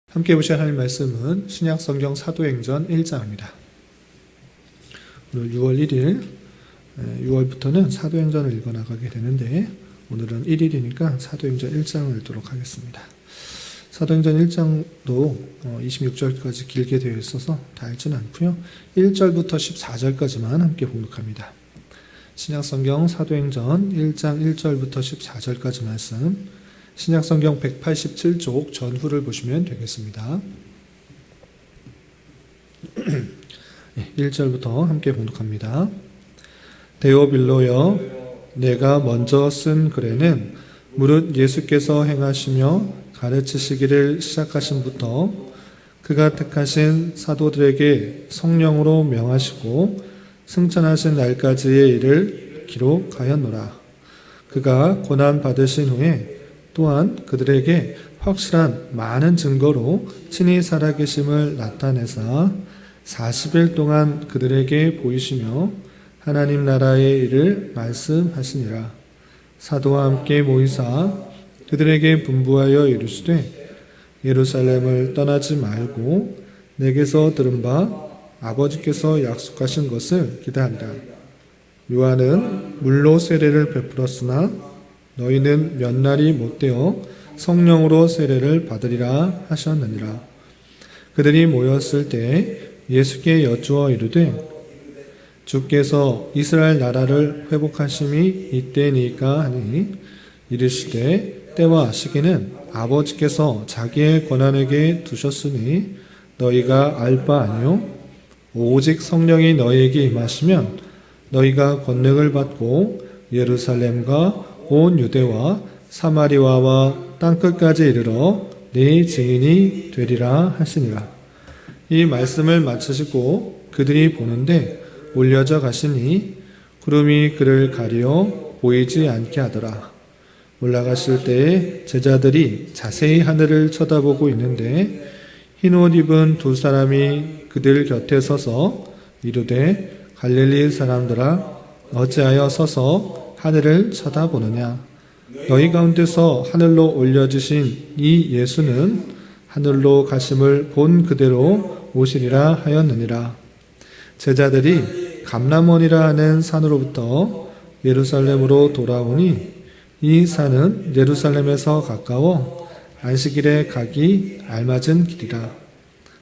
함께 보실 하나님 말씀은 신약성경 사도행전 1장입니다. 오늘 6월 1일, 6월부터는 사도행전을 읽어나가게 되는데 오늘은 1일이니까 사도행전 1장을 읽도록 하겠습니다. 사도행전 1장도 26절까지 길게 되어 있어서 다 읽지는 않고요. 1절부터 14절까지만 함께 봉독합니다. 신약성경 사도행전 1장 1절부터 14절까지 말씀, 신약성경 187쪽 전후를 보시면 되겠습니다. 1절부터 함께 봉독합니다. 데오빌로여, 내가 먼저 쓴 글에는 무릇 예수께서 행하시며 가르치시기를 시작하신부터 그가 택하신 사도들에게 성령으로 명하시고 승천하신 날까지의 일을 기록하였노라. 그가 고난 받으신 후에 또한 그들에게 확실한 많은 증거로 친히 살아계심을 나타내사 40일 동안 그들에게 보이시며 하나님 나라의 일을 말씀하시니라. 사도와 함께 모이사 그들에게 분부하여 이르시되 예루살렘을 떠나지 말고 내게서 들은 바 아버지께서 약속하신 것을 기다리라. 요한은 물로 세례를 베풀었으나 너희는 몇 날이 못되어 성령으로 세례를 받으리라 하셨느니라. 그들이 모였을 때 예수께 여쭈어 이르되 주께서 이스라엘 나라를 회복하심이 이때니까 하니 이르시되 때와 시기는 아버지께서 자기의 권한에게 두셨으니 너희가 알 바 아니요 오직 성령이 너희에게 임하시면 너희가 권능을 받고 예루살렘과 온 유대와 사마리아와 땅끝까지 이르러 네 증인이 되리라 하시니라. 이 말씀을 마치시고 그들이 보는데 올려져 가시니 구름이 그를 가리어 보이지 않게 하더라. 올라가실 때에 제자들이 자세히 하늘을 쳐다보고 있는데 흰옷 입은 두 사람이 그들 곁에 서서 이르되 갈릴리 사람들아 어찌하여 서서 하늘을 쳐다보느냐. 너희 가운데서 하늘로 올려지신 이 예수는 하늘로 가심을 본 그대로 오시리라 하였느니라. 제자들이 감람원이라 하는 산으로부터 예루살렘으로 돌아오니 이 산은 예루살렘에서 가까워 안식일에 가기 알맞은 길이라.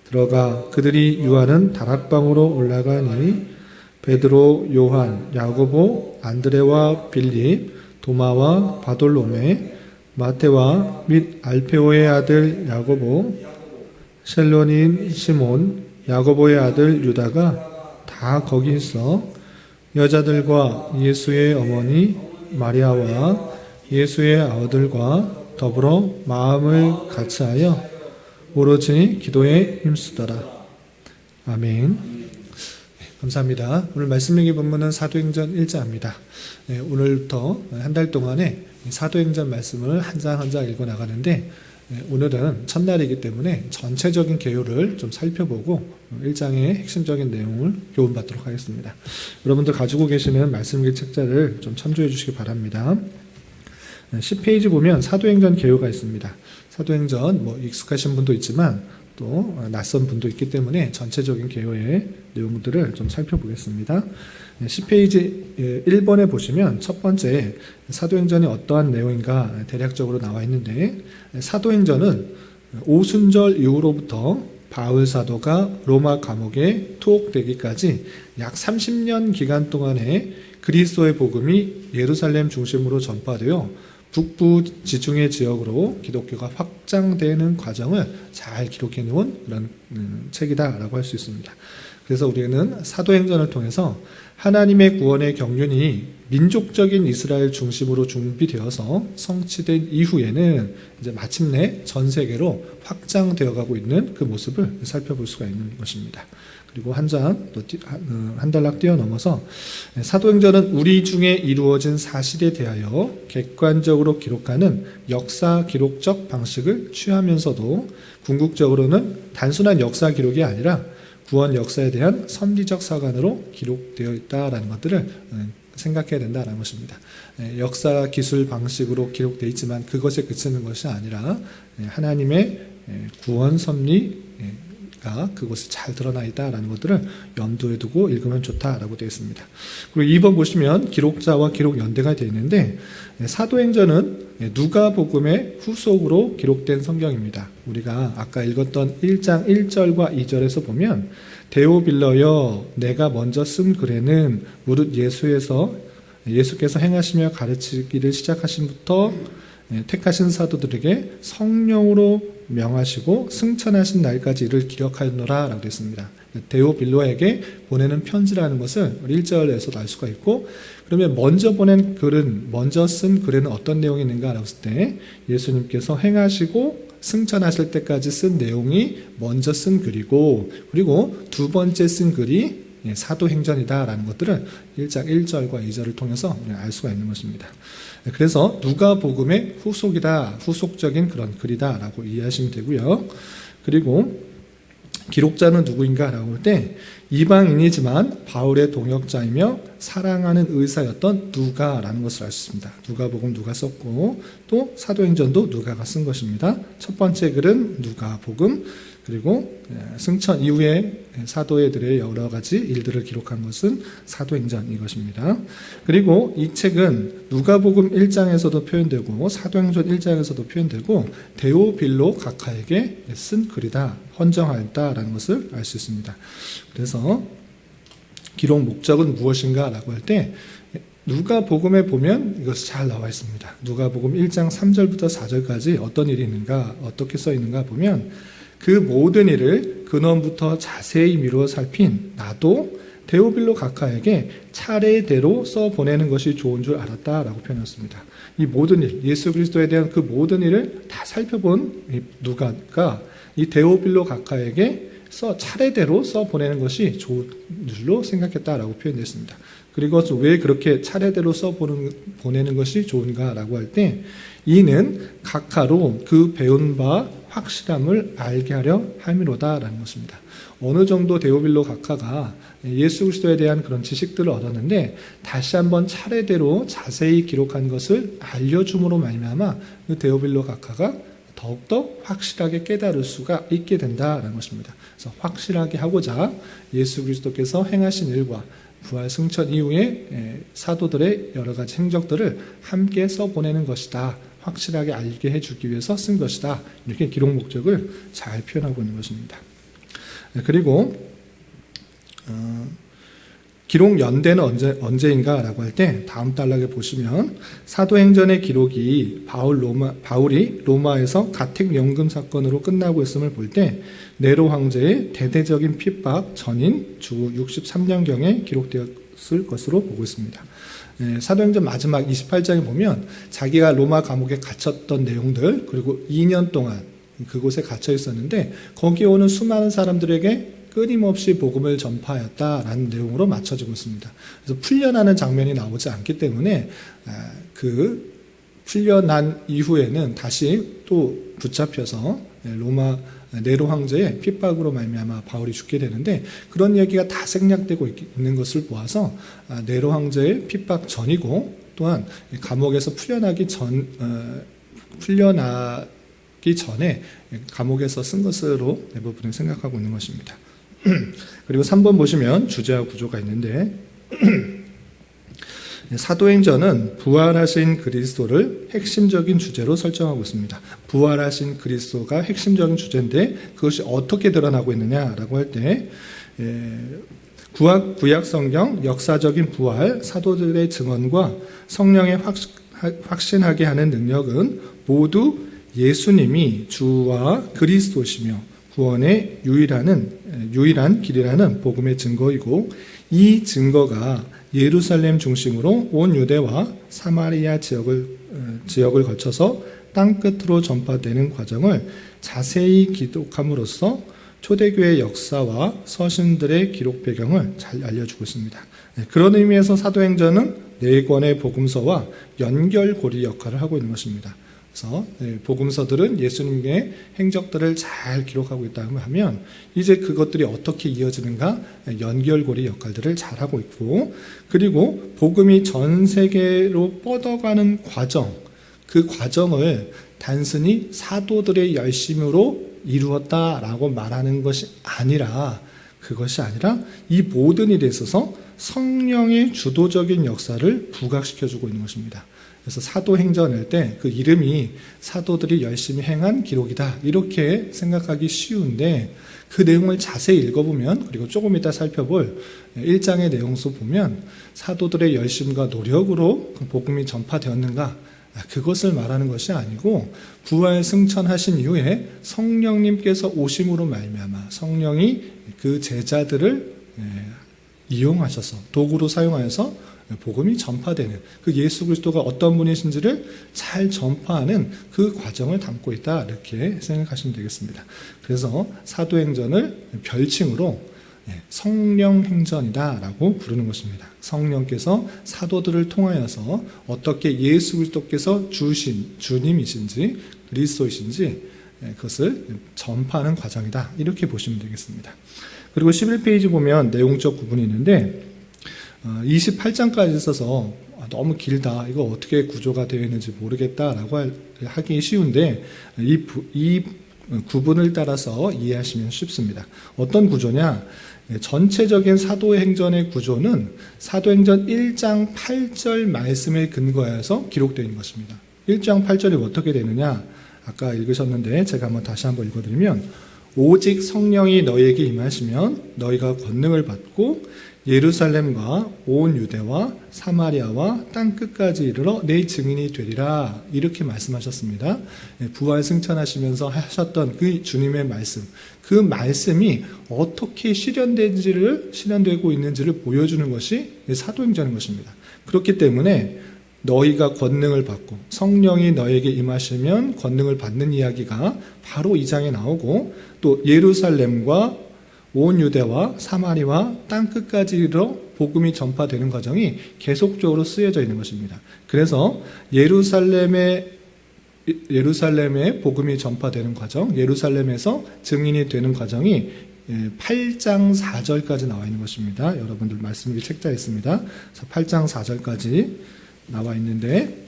들어가 그들이 유하는 다락방으로 올라가니 베드로, 요한, 야고보, 안드레와 빌립, 도마와 바돌로메, 마테와 및 알페오의 아들 야고보, 셀로닌 시몬, 야고보의 아들 유다가 다 거기 있어 여자들과 예수의 어머니 마리아와 예수의 아들과 더불어 마음을 같이하여 오로지 기도에 힘쓰더라. 아멘. 감사합니다. 오늘 말씀 읽기 본문은 사도행전 1장입니다. 오늘부터 한 달 동안에 사도행전 말씀을 한 장 한 장 읽어 나가는데 오늘은 첫날이기 때문에 전체적인 개요를 좀 살펴보고 1장의 핵심적인 내용을 교훈받도록 하겠습니다. 여러분들 가지고 계시는 말씀 읽기 책자를 좀 참조해 주시기 바랍니다. 10페이지 보면 사도행전 개요가 있습니다. 사도행전 익숙하신 분도 있지만 또 낯선 분도 있기 때문에 전체적인 개요의 내용들을 좀 살펴보겠습니다. 10페이지 1번에 보시면 첫 번째 사도행전이 어떠한 내용인가 대략적으로 나와 있는데, 사도행전은 오순절 이후로부터 바울 사도가 로마 감옥에 투옥되기까지 약 30년 기간 동안에 그리스도의 복음이 예루살렘 중심으로 전파되어 북부 지중해 지역으로 기독교가 확장되는 과정을 잘 기록해 놓은 그런 책이다라고 할 수 있습니다. 그래서 우리는 사도행전을 통해서 하나님의 구원의 경륜이 민족적인 이스라엘 중심으로 준비되어서 성취된 이후에는 이제 마침내 전 세계로 확장되어 가고 있는 그 모습을 살펴볼 수가 있는 것입니다. 그리고 한 단락 뛰어넘어서 사도행전은 우리 중에 이루어진 사실에 대하여 객관적으로 기록하는 역사 기록적 방식을 취하면서도 궁극적으로는 단순한 역사 기록이 아니라 구원 역사에 대한 선비적 사관으로 기록되어 있다라는 것들을 생각해야 된다는 것입니다. 역사 기술 방식으로 기록되어 있지만 그것에 그치는 것이 아니라 하나님의 구원 섭리가 그곳에 잘 드러나 있다라는 것들을 염두에 두고 읽으면 좋다라고 되어 있습니다. 그리고 2번 보시면 기록자와 기록 연대가 되어 있는데 사도행전은 누가복음의 후속으로 기록된 성경입니다. 우리가 아까 읽었던 1장 1절과 2절에서 보면 데오빌러여 내가 먼저 쓴 글에는 무릇 예수께서 행하시며 가르치기를 시작하신부터 택하신 사도들에게 성령으로 명하시고 승천하신 날까지 이를 기록하였노라 라고 되어 있습니다. 데오빌로에게 보내는 편지라는 것을 1절에서도 알 수가 있고, 그러면 먼저 쓴 글에는 어떤 내용이 있는가 라고 했을 때 예수님께서 행하시고 승천하실 때까지 쓴 내용이 먼저 쓴 글이고, 그리고 두 번째 쓴 글이 사도행전이다라는 것들을 1장 1절과 2절을 통해서 알 수가 있는 것입니다. 그래서 누가복음의 후속적인 그런 글이다라고 이해하시면 되고요. 그리고 기록자는 누구인가라고 할 때 이방인이지만 바울의 동역자이며 사랑하는 의사였던 누가라는 것을 알 수 있습니다. 누가복음 누가 썼고 또 사도행전도 누가가 쓴 것입니다. 첫 번째 글은 누가복음, 그리고 승천 이후에 사도들의 여러 가지 일들을 기록한 것은 사도행전 이것입니다. 그리고 이 책은 누가복음 1장에서도 표현되고 사도행전 1장에서도 표현되고 데오빌로 각하에게 쓴 글이다, 헌정하였다라는 것을 알 수 있습니다. 그래서 기록 목적은 무엇인가 라고 할 때 누가복음에 보면 이것이 잘 나와 있습니다. 누가복음 1장 3절부터 4절까지 어떤 일이 있는가, 어떻게 써 있는가 보면 그 모든 일을 근원부터 자세히 미루어 살핀 나도 데오빌로 각하에게 차례대로 써보내는 것이 좋은 줄 알았다라고 표현했습니다. 이 모든 일, 예수 그리스도에 대한 그 모든 일을 다 살펴본 누가가 이 데오빌로 각하에게 차례대로 써보내는 것이 좋은 줄로 생각했다라고 표현했습니다. 그리고 왜 그렇게 차례대로 보내는 것이 좋은가라고 할 때 이는 각하로 그 배운 바 확실함을 알게 하려 함이로다라는 것입니다. 어느 정도 데오빌로 각하가 예수 그리스도에 대한 그런 지식들을 얻었는데 다시 한번 차례대로 자세히 기록한 것을 알려줌으로 말미암아 그 데오빌로 각하가 더욱더 확실하게 깨달을 수가 있게 된다라는 것입니다. 그래서 확실하게 하고자 예수 그리스도께서 행하신 일과 부활 승천 이후에 사도들의 여러 가지 행적들을 함께 써보내는 것이다, 확실하게 알게 해주기 위해서 쓴 것이다, 이렇게 기록 목적을 잘 표현하고 있는 것입니다. 그리고 기록 연대는 언제인가라고 할 때 다음 단락에 보시면 사도행전의 기록이 바울이 로마에서 가택연금 사건으로 끝나고 있음을 볼 때 네로 황제의 대대적인 핍박 전인 주 63년경에 기록되었을 것으로 보고 있습니다. 사도행전 마지막 28장에 보면 자기가 로마 감옥에 갇혔던 내용들, 그리고 2년 동안 그곳에 갇혀 있었는데 거기에 오는 수많은 사람들에게 끊임없이 복음을 전파하였다라는 내용으로 맞춰지고 있습니다. 그래서 풀려나는 장면이 나오지 않기 때문에 그 풀려난 이후에는 다시 또 붙잡혀서 로마 네로 황제의 핍박으로 말미암아 바울이 죽게 되는데 그런 얘기가 다 생략되고 있는 것을 보아서 네로 황제의 핍박 전이고 또한 감옥에서 풀려나기 전에 감옥에서 쓴 것으로 대부분은 생각하고 있는 것입니다. 그리고 3번 보시면 주제와 구조가 있는데 사도행전은 부활하신 그리스도를 핵심적인 주제로 설정하고 있습니다. 부활하신 그리스도가 핵심적인 주제인데 그것이 어떻게 드러나고 있느냐라고 할 때 구약 성경 역사적인 부활, 사도들의 증언과 성령의 확신하게 하는 능력은 모두 예수님이 주와 그리스도시며 구원의 유일한 길이라는 복음의 증거이고 이 증거가 예루살렘 중심으로 온 유대와 사마리아 지역을 거쳐서 땅끝으로 전파되는 과정을 자세히 기록함으로써 초대교회 역사와 서신들의 기록 배경을 잘 알려주고 있습니다. 그런 의미에서 사도행전은 4권의 복음서와 연결고리 역할을 하고 있는 것입니다. 그래서 복음서들은 예수님의 행적들을 잘 기록하고 있다고 하면 이제 그것들이 어떻게 이어지는가 연결고리 역할들을 잘 하고 있고, 그리고 복음이 전 세계로 뻗어가는 과정, 그 과정을 단순히 사도들의 열심으로 이루었다라고 말하는 것이 아니라, 그것이 아니라 이 모든 일에 있어서 성령의 주도적인 역사를 부각시켜주고 있는 것입니다. 그래서 사도행전일 때 그 이름이 사도들이 열심히 행한 기록이다, 이렇게 생각하기 쉬운데, 그 내용을 자세히 읽어보면, 그리고 조금 이따 살펴볼 1장의 내용서 보면 사도들의 열심과 노력으로 그 복음이 전파되었는가, 그것을 말하는 것이 아니고 부활 승천하신 이후에 성령님께서 오심으로 말미암아 성령이 그 제자들을 이용하셔서, 도구로 사용하여서 복음이 전파되는, 그 예수 그리스도가 어떤 분이신지를 잘 전파하는 그 과정을 담고 있다, 이렇게 생각하시면 되겠습니다. 그래서 사도행전을 별칭으로 성령행전이다 라고 부르는 것입니다. 성령께서 사도들을 통하여서 어떻게 예수 그리스도께서 주님이신지 그리스도이신지 그것을 전파하는 과정이다, 이렇게 보시면 되겠습니다. 그리고 11페이지 보면 내용적 구분이 있는데 28장까지 있어서 너무 길다, 이거 어떻게 구조가 되어 있는지 모르겠다라고 하기 쉬운데, 이 구분을 따라서 이해하시면 쉽습니다. 어떤 구조냐? 전체적인 사도행전의 구조는 사도행전 1장 8절 말씀에 근거해서 기록되어 있는 것입니다. 1장 8절이 어떻게 되느냐? 아까 읽으셨는데 제가 다시 한번 읽어드리면, 오직 성령이 너희에게 임하시면 너희가 권능을 받고 예루살렘과 온 유대와 사마리아와 땅끝까지 이르러 내 증인이 되리라, 이렇게 말씀하셨습니다. 부활 승천하시면서 하셨던 그 주님의 말씀, 그 말씀이 어떻게 실현되고 있는지를 보여주는 것이 사도행전인 것입니다. 그렇기 때문에 너희가 권능을 받고, 성령이 너에게 임하시면 권능을 받는 이야기가 바로 이 장에 나오고, 또 예루살렘과 온 유대와 사마리와 땅끝까지 이르러 복음이 전파되는 과정이 계속적으로 쓰여져 있는 것입니다. 그래서 예루살렘의 복음이 전파되는 과정, 예루살렘에서 증인이 되는 과정이 8장 4절까지 나와 있는 것입니다. 여러분들 말씀이 책자에 있습니다. 8장 4절까지 나와 있는데,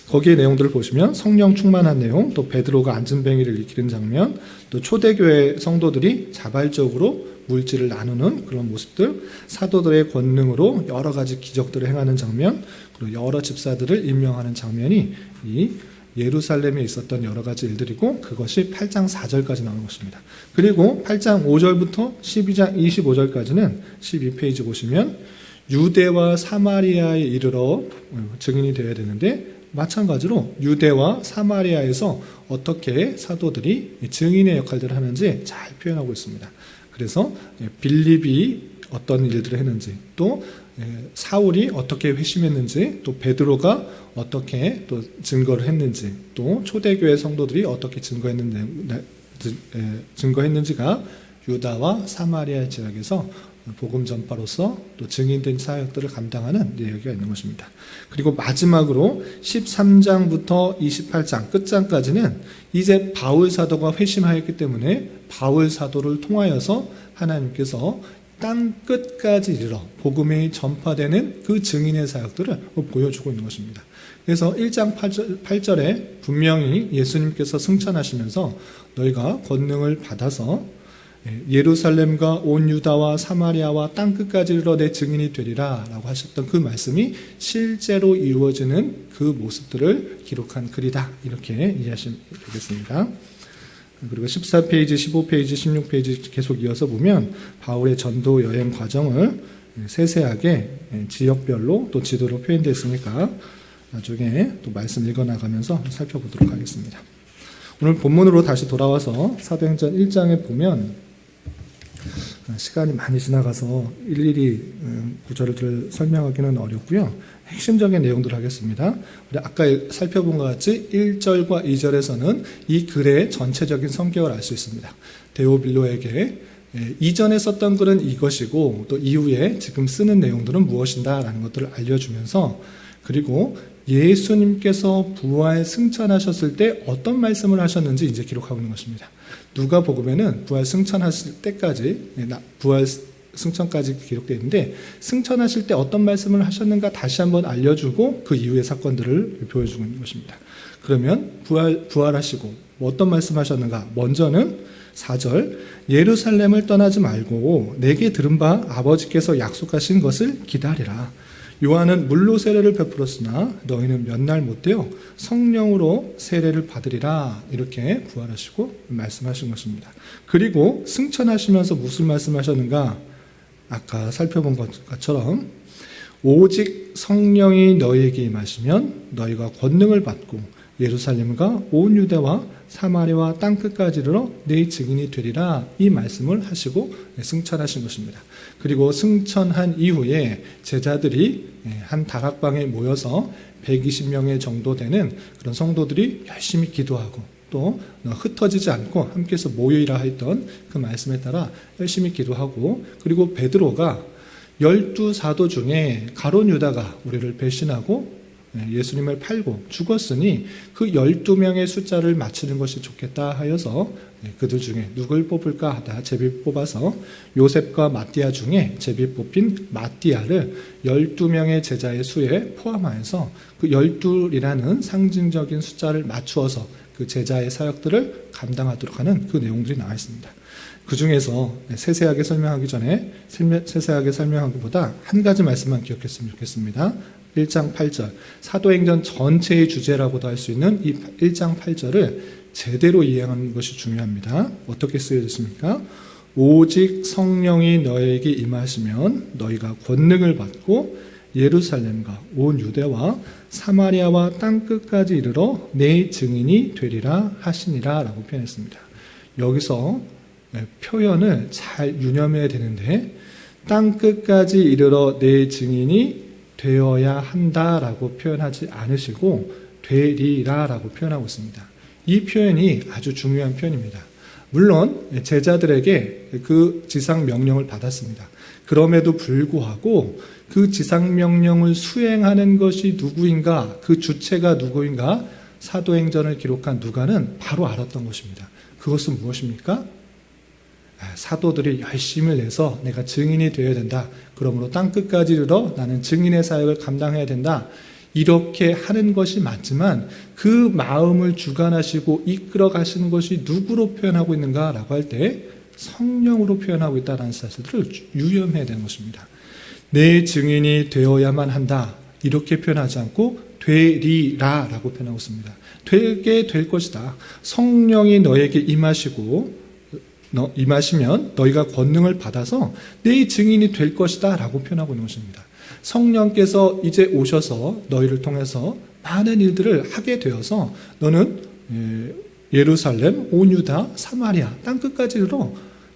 거기에 내용들을 보시면 성령 충만한 내용, 또 베드로가 안전뱅이를 일으키는 장면, 또 초대교회 성도들이 자발적으로 물질을 나누는 그런 모습들, 사도들의 권능으로 여러 가지 기적들을 행하는 장면, 그리고 여러 집사들을 임명하는 장면이 이 예루살렘에 있었던 여러 가지 일들이고, 그것이 8장 4절까지 나오는 것입니다. 그리고 8장 5절부터 12장 25절까지는 12페이지 보시면 유대와 사마리아에 이르러 증인이 되어야 되는데, 마찬가지로 유대와 사마리아에서 어떻게 사도들이 증인의 역할들을 하는지 잘 표현하고 있습니다. 그래서 빌립이 어떤 일들을 했는지, 또 사울이 어떻게 회심했는지, 또 베드로가 어떻게 또 증거를 했는지, 또 초대교회 성도들이 어떻게 증거했는지가 유다와 사마리아 지역에서 복음 전파로서 또 증인된 사역들을 감당하는 내용이 있는 것입니다. 그리고 마지막으로 13장부터 28장 끝장까지는 이제 바울 사도가 회심하였기 때문에 바울 사도를 통하여서 하나님께서 땅 끝까지 이르러 복음이 전파되는 그 증인의 사역들을 보여주고 있는 것입니다. 그래서 1장 8절에 분명히 예수님께서 승천하시면서 너희가 권능을 받아서 예루살렘과 온 유다와 사마리아와 땅끝까지 이르러 내 증인이 되리라 라고 하셨던 그 말씀이 실제로 이루어지는 그 모습들을 기록한 글이다, 이렇게 이해하시면 되겠습니다. 그리고 14페이지, 15페이지, 16페이지 계속 이어서 보면 바울의 전도 여행 과정을 세세하게 지역별로 또 지도로 표현되어 있으니까 나중에 또 말씀 읽어나가면서 살펴보도록 하겠습니다. 오늘 본문으로 다시 돌아와서 사도행전 1장에 보면 시간이 많이 지나가서 일일이 구절을 설명하기는 어렵고요. 핵심적인 내용들을 하겠습니다. 우리 아까 살펴본 것 같이 1절과 2절에서는 이 글의 전체적인 성격을 알 수 있습니다. 데오빌로에게 이전에 썼던 글은 이것이고 또 이후에 지금 쓰는 내용들은 무엇인가 라는 것들을 알려주면서, 그리고 예수님께서 부활 승천하셨을 때 어떤 말씀을 하셨는지 이제 기록하고 있는 것입니다. 누가복음에는 부활 승천하실 때까지, 부활 승천까지 기록되어 있는데, 승천하실 때 어떤 말씀을 하셨는가 다시 한번 알려주고 그 이후의 사건들을 보여주고 있는 것입니다. 그러면 부활하시고 어떤 말씀하셨는가? 먼저는 4절, 예루살렘을 떠나지 말고 내게 들은 바 아버지께서 약속하신 것을 기다리라. 요한은 물로 세례를 베풀었으나 너희는 몇 날 못되어 성령으로 세례를 받으리라. 이렇게 부활하시고 말씀하신 것입니다. 그리고 승천하시면서 무슨 말씀하셨는가? 아까 살펴본 것처럼 오직 성령이 너희에게 임하시면 너희가 권능을 받고 예루살렘과 온 유대와 사마리아와 땅끝까지 이르러 내 증인이 되리라. 이 말씀을 하시고 승천하신 것입니다. 그리고 승천한 이후에 제자들이 한 다락방에 모여서 120명의 정도 되는 그런 성도들이 열심히 기도하고 또 흩어지지 않고 함께해서 모이라 했던 그 말씀에 따라 열심히 기도하고, 그리고 베드로가 12사도 중에 가룟 유다가 우리를 배신하고 예수님을 팔고 죽었으니 그 12명의 숫자를 맞추는 것이 좋겠다 하여서 그들 중에 누굴 뽑을까 하다 제비 뽑아서 요셉과 마띠아 중에 제비 뽑힌 마띠아를 12명의 제자의 수에 포함하여서 그 12이라는 상징적인 숫자를 맞추어서 그 제자의 사역들을 감당하도록 하는 그 내용들이 나와 있습니다. 그 중에서 세세하게 설명하기 전에 세세하게 설명하기보다 한 가지 말씀만 기억했으면 좋겠습니다. 1장 8절, 사도행전 전체의 주제라고도 할 수 있는 이 1장 8절을 제대로 이해하는 것이 중요합니다. 어떻게 쓰여졌습니까? 오직 성령이 너에게 임하시면 너희가 권능을 받고 예루살렘과 온 유대와 사마리아와 땅끝까지 이르러 내 증인이 되리라 하시니라 라고 표현했습니다. 여기서 표현을 잘 유념해야 되는데, 땅끝까지 이르러 내 증인이 되어야 한다라고 표현하지 않으시고 되리라라고 표현하고 있습니다. 이 표현이 아주 중요한 표현입니다. 물론 제자들에게 그 지상 명령을 받았습니다. 그럼에도 불구하고 그 지상 명령을 수행하는 것이 누구인가, 그 주체가 누구인가, 사도행전을 기록한 누가는 바로 알았던 것입니다. 그것은 무엇입니까? 사도들이 열심을 내서 내가 증인이 되어야 된다. 그러므로 땅끝까지 이르러 나는 증인의 사역을 감당해야 된다. 이렇게 하는 것이 맞지만 그 마음을 주관하시고 이끌어 가시는 것이 누구로 표현하고 있는가라고 할 때 성령으로 표현하고 있다는 사실을 유념해야 되는 것입니다. 내 증인이 되어야만 한다. 이렇게 표현하지 않고 되리라라고 표현하고 있습니다. 되게 될 것이다. 성령이 너에게 임하시면 너희가 권능을 받아서 내 증인이 될 것이다 라고 표현하고 있는 것입니다. 성령께서 이제 오셔서 너희를 통해서 많은 일들을 하게 되어서 너는 예루살렘, 온 유다, 사마리아, 땅끝까지 이르러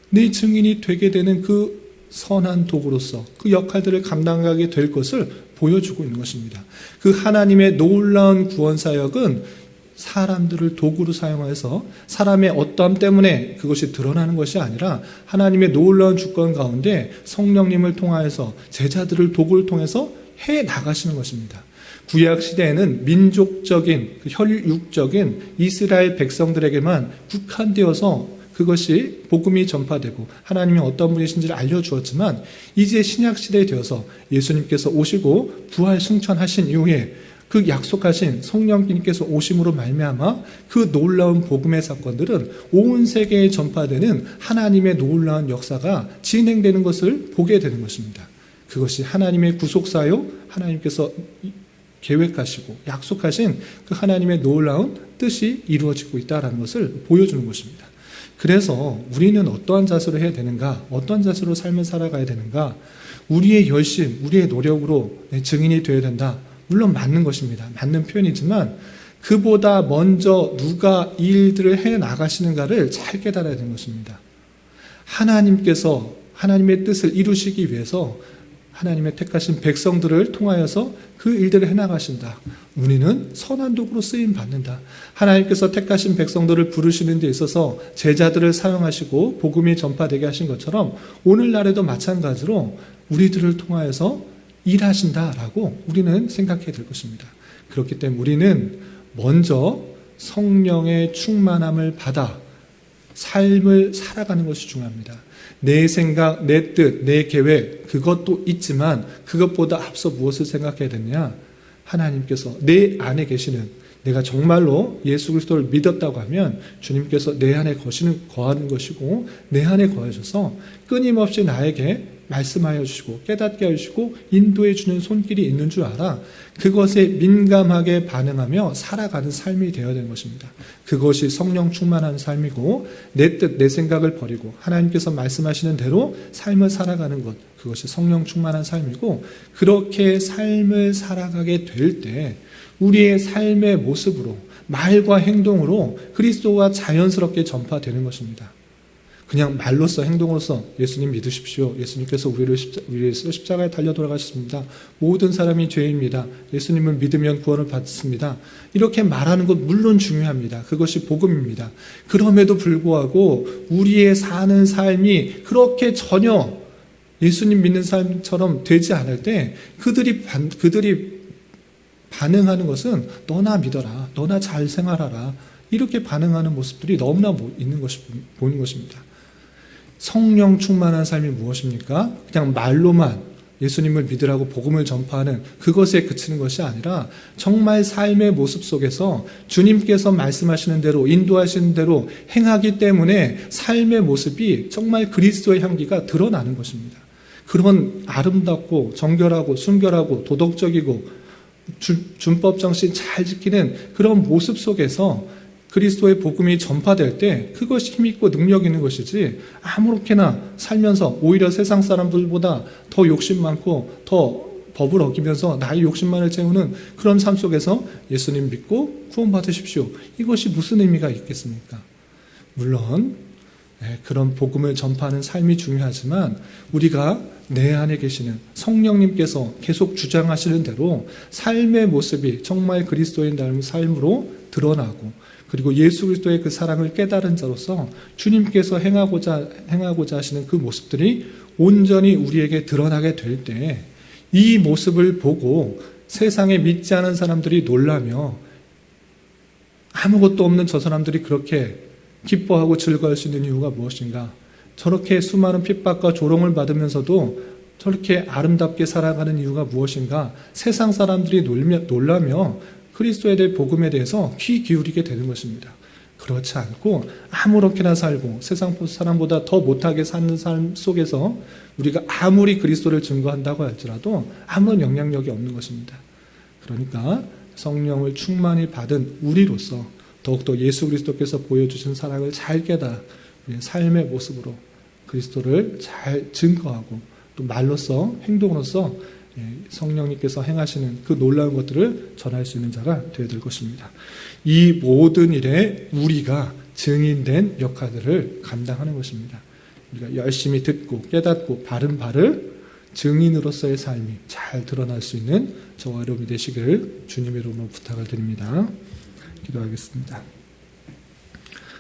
내 증인이 되게 되는 그 선한 도구로서 그 역할들을 감당하게 될 것을 보여주고 있는 것입니다. 그 하나님의 놀라운 구원 사역은 사람들을 도구로 사용해서 사람의 어떠함 때문에 그것이 드러나는 것이 아니라 하나님의 놀라운 주권 가운데 성령님을 통하여서 제자들을 도구를 통해서 해 나가시는 것입니다. 구약 시대에는 민족적인 혈육적인 이스라엘 백성들에게만 국한되어서 그것이 복음이 전파되고 하나님이 어떤 분이신지를 알려주었지만, 이제 신약 시대에 되어서 예수님께서 오시고 부활 승천하신 이후에 그 약속하신 성령님께서 오심으로 말미암아 그 놀라운 복음의 사건들은 온 세계에 전파되는 하나님의 놀라운 역사가 진행되는 것을 보게 되는 것입니다. 그것이 하나님의 구속사역, 하나님께서 계획하시고 약속하신 그 하나님의 놀라운 뜻이 이루어지고 있다는 것을 보여주는 것입니다. 그래서 우리는 어떠한 자세로 해야 되는가, 어떠한 자세로 삶을 살아가야 되는가, 우리의 열심, 우리의 노력으로 증인이 되어야 된다. 물론 맞는 것입니다. 맞는 표현이지만 그보다 먼저 누가 이 일들을 해 나가시는가를 잘 깨달아야 되는 것입니다. 하나님께서 하나님의 뜻을 이루시기 위해서 하나님의 택하신 백성들을 통하여서 그 일들을 해나가신다. 우리는 선한 도구로 쓰임 받는다. 하나님께서 택하신 백성들을 부르시는 데 있어서 제자들을 사용하시고 복음이 전파되게 하신 것처럼 오늘날에도 마찬가지로 우리들을 통하여서 일하신다라고 우리는 생각해야 될 것입니다. 그렇기 때문에 우리는 먼저 성령의 충만함을 받아 삶을 살아가는 것이 중요합니다. 내 생각, 내 뜻, 내 계획, 그것도 있지만 그것보다 앞서 무엇을 생각해야 되느냐? 하나님께서 내 안에 계시는 내가 정말로 예수 그리스도를 믿었다고 하면 주님께서 내 안에 거하는 것이고 내 안에 거하셔서 끊임없이 나에게 말씀하여 주시고 깨닫게 해주시고 인도해 주는 손길이 있는 줄 알아 그것에 민감하게 반응하며 살아가는 삶이 되어야 되는 것입니다. 그것이 성령 충만한 삶이고 내 뜻, 내 생각을 버리고 하나님께서 말씀하시는 대로 삶을 살아가는 것, 그것이 성령 충만한 삶이고 그렇게 삶을 살아가게 될 때 우리의 삶의 모습으로 말과 행동으로 그리스도가 자연스럽게 전파되는 것입니다. 그냥 말로써 행동으로써 예수님 믿으십시오. 예수님께서 우리를 위해서 십자가에 달려 돌아가셨습니다. 모든 사람이 죄입니다. 예수님을 믿으면 구원을 받습니다. 이렇게 말하는 것 물론 중요합니다. 그것이 복음입니다. 그럼에도 불구하고 우리의 사는 삶이 그렇게 전혀 예수님 믿는 삶처럼 되지 않을 때 그들이 반응하는 것은 너나 믿어라. 너나 잘 생활하라. 이렇게 반응하는 모습들이 너무나 보이는 것입니다. 성령 충만한 삶이 무엇입니까? 그냥 말로만 예수님을 믿으라고 복음을 전파하는 그것에 그치는 것이 아니라 정말 삶의 모습 속에서 주님께서 말씀하시는 대로 인도하시는 대로 행하기 때문에 삶의 모습이 정말 그리스도의 향기가 드러나는 것입니다. 그런 아름답고 정결하고 순결하고 도덕적이고 준법 정신 잘 지키는 그런 모습 속에서 그리스도의 복음이 전파될 때 그것이 힘있고 능력 있는 것이지 아무렇게나 살면서 오히려 세상 사람들보다 더 욕심 많고 더 법을 어기면서 나의 욕심만을 채우는 그런 삶 속에서 예수님 믿고 구원받으십시오. 이것이 무슨 의미가 있겠습니까? 물론 그런 복음을 전파하는 삶이 중요하지만 우리가 내 안에 계시는 성령님께서 계속 주장하시는 대로 삶의 모습이 정말 그리스도의 삶으로 드러나고 그리고 예수 그리스도의 그 사랑을 깨달은 자로서 주님께서 행하고자 하시는 그 모습들이 온전히 우리에게 드러나게 될 때 이 모습을 보고 세상에 믿지 않은 사람들이 놀라며 아무것도 없는 저 사람들이 그렇게 기뻐하고 즐거워할 수 있는 이유가 무엇인가? 저렇게 수많은 핍박과 조롱을 받으면서도 저렇게 아름답게 살아가는 이유가 무엇인가? 세상 사람들이 놀라며 그리스도에 대해 복음에 대해서 귀 기울이게 되는 것입니다. 그렇지 않고 아무렇게나 살고 세상 사람보다 더 못하게 사는 삶 속에서 우리가 아무리 그리스도를 증거한다고 할지라도 아무런 영향력이 없는 것입니다. 그러니까 성령을 충만히 받은 우리로서 더욱더 예수 그리스도께서 보여주신 사랑을 잘 깨달아 삶의 모습으로 그리스도를 잘 증거하고 또 말로써 행동으로써 성령님께서 행하시는 그 놀라운 것들을 전할 수 있는 자가 되어야 될 것입니다. 이 모든 일에 우리가 증인된 역할들을 감당하는 것입니다. 우리가 열심히 듣고 깨닫고 바른 바를 증인으로서의 삶이 잘 드러날 수 있는 저와 여러분이 되시기를 주님의 이름으로 부탁을 드립니다. 기도하겠습니다.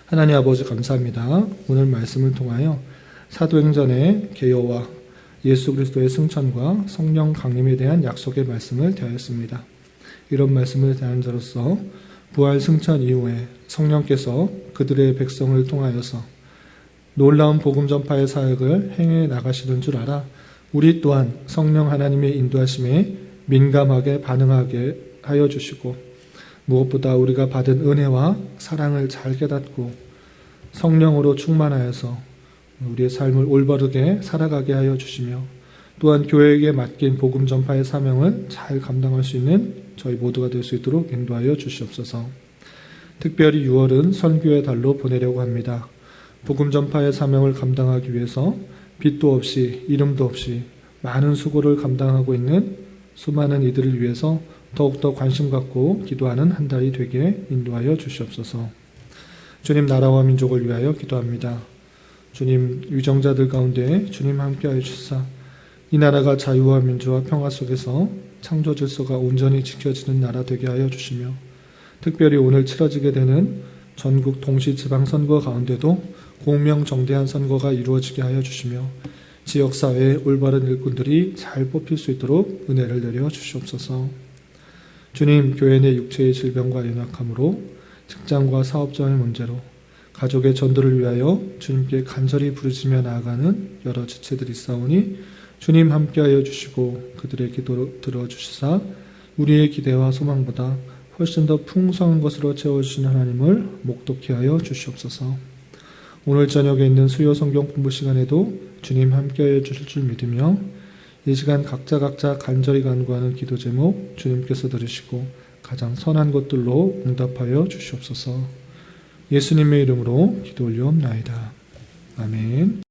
하나님 아버지 감사합니다. 오늘 말씀을 통하여 사도행전의 개요와 예수 그리스도의 승천과 성령 강림에 대한 약속의 말씀을 대하였습니다. 이런 말씀을 대한 자로서 부활 승천 이후에 성령께서 그들의 백성을 통하여서 놀라운 복음 전파의 사역을 행해 나가시는 줄 알아 우리 또한 성령 하나님의 인도하심에 민감하게 반응하게 하여 주시고 무엇보다 우리가 받은 은혜와 사랑을 잘 깨닫고 성령으로 충만하여서 우리의 삶을 올바르게 살아가게 하여 주시며 또한 교회에게 맡긴 복음 전파의 사명을 잘 감당할 수 있는 저희 모두가 될 수 있도록 인도하여 주시옵소서. 특별히 6월은 선교의 달로 보내려고 합니다. 복음 전파의 사명을 감당하기 위해서 빚도 없이 이름도 없이 많은 수고를 감당하고 있는 수많은 이들을 위해서 더욱더 관심 갖고 기도하는 한 달이 되게 인도하여 주시옵소서. 주님 나라와 민족을 위하여 기도합니다. 주님 위정자들 가운데 주님 함께하여 주시사 이 나라가 자유와 민주와 평화 속에서 창조 질서가 온전히 지켜지는 나라 되게 하여 주시며 특별히 오늘 치러지게 되는 전국 동시 지방선거 가운데도 공명정대한 선거가 이루어지게 하여 주시며 지역사회의 올바른 일꾼들이 잘 뽑힐 수 있도록 은혜를 내려 주시옵소서. 주님 교회 내 육체의 질병과 연약함으로 직장과 사업장의 문제로 가족의 전도를 위하여 주님께 간절히 부르짖며 나아가는 여러 지체들이 있사오니 주님 함께하여 주시고 그들의 기도를 들어주시사 우리의 기대와 소망보다 훨씬 더 풍성한 것으로 채워주시는 하나님을 목독케 하여 주시옵소서. 오늘 저녁에 있는 수요 성경 공부 시간에도 주님 함께하여 주실 줄 믿으며 이 시간 각자 간절히 간구하는 기도 제목 주님께서 들으시고 가장 선한 것들로 응답하여 주시옵소서. 예수님의 이름으로 기도 올리옵나이다. 아멘.